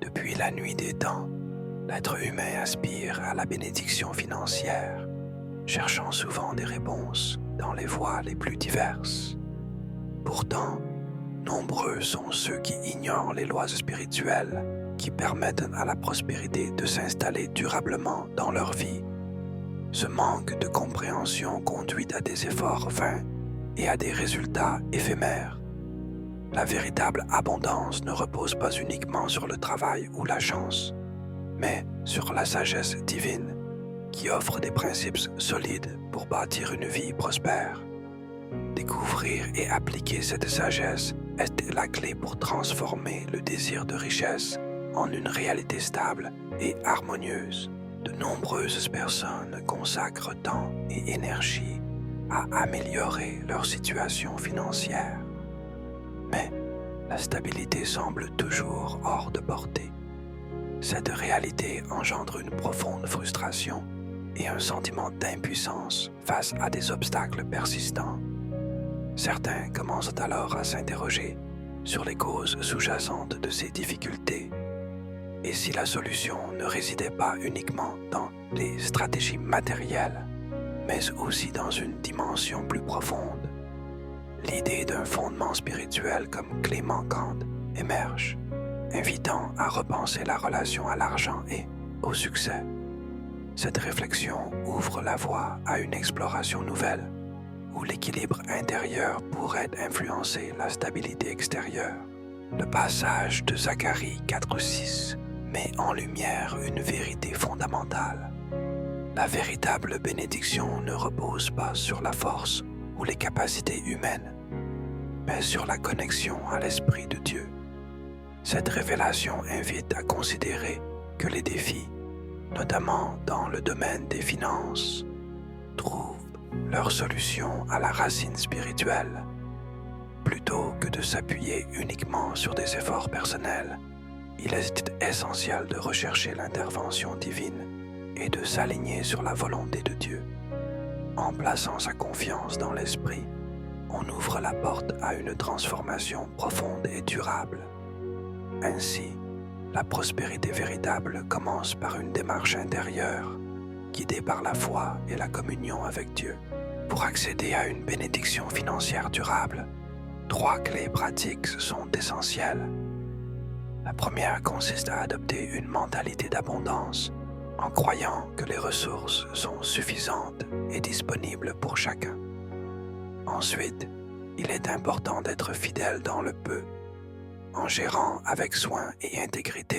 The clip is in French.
Depuis la nuit des temps, l'être humain aspire à la bénédiction financière, cherchant souvent des réponses dans les voies les plus diverses. Pourtant, nombreux sont ceux qui ignorent les lois spirituelles qui permettent à la prospérité de s'installer durablement dans leur vie. Ce manque de compréhension conduit à des efforts vains et à des résultats éphémères. La véritable abondance ne repose pas uniquement sur le travail ou la chance, mais sur la sagesse divine qui offre des principes solides pour bâtir une vie prospère. Découvrir et appliquer cette sagesse est la clé pour transformer le désir de richesse en une réalité stable et harmonieuse. De nombreuses personnes consacrent temps et énergie à améliorer leur situation financière. Mais la stabilité semble toujours hors de portée. Cette réalité engendre une profonde frustration et un sentiment d'impuissance face à des obstacles persistants. Certains commencent alors à s'interroger sur les causes sous-jacentes de ces difficultés et si la solution ne résidait pas uniquement dans les stratégies matérielles, mais aussi dans une dimension plus profonde. L'idée d'un fondement spirituel comme clé manquante émerge, invitant à repenser la relation à l'argent et au succès. Cette réflexion ouvre la voie à une exploration nouvelle, où l'équilibre intérieur pourrait influencer la stabilité extérieure. Le passage de Zacharie 4:6 met en lumière une vérité fondamentale. La véritable bénédiction ne repose pas sur la force ou les capacités humaines, mais sur la connexion à l'Esprit de Dieu. Cette révélation invite à considérer que les défis, notamment dans le domaine des finances, trouvent leur solution à la racine spirituelle. Plutôt que de s'appuyer uniquement sur des efforts personnels, il est essentiel de rechercher l'intervention divine et de s'aligner sur la volonté de Dieu. En plaçant sa confiance dans l'Esprit, on ouvre la porte à une transformation profonde et durable. Ainsi, la prospérité véritable commence par une démarche intérieure, guidée par la foi et la communion avec Dieu. Pour accéder à une bénédiction financière durable, 3 clés pratiques sont essentielles. La première consiste à adopter une mentalité d'abondance, en croyant que les ressources sont suffisantes et disponibles pour chacun. Ensuite, il est important d'être fidèle dans le peu, en gérant avec soin et intégrité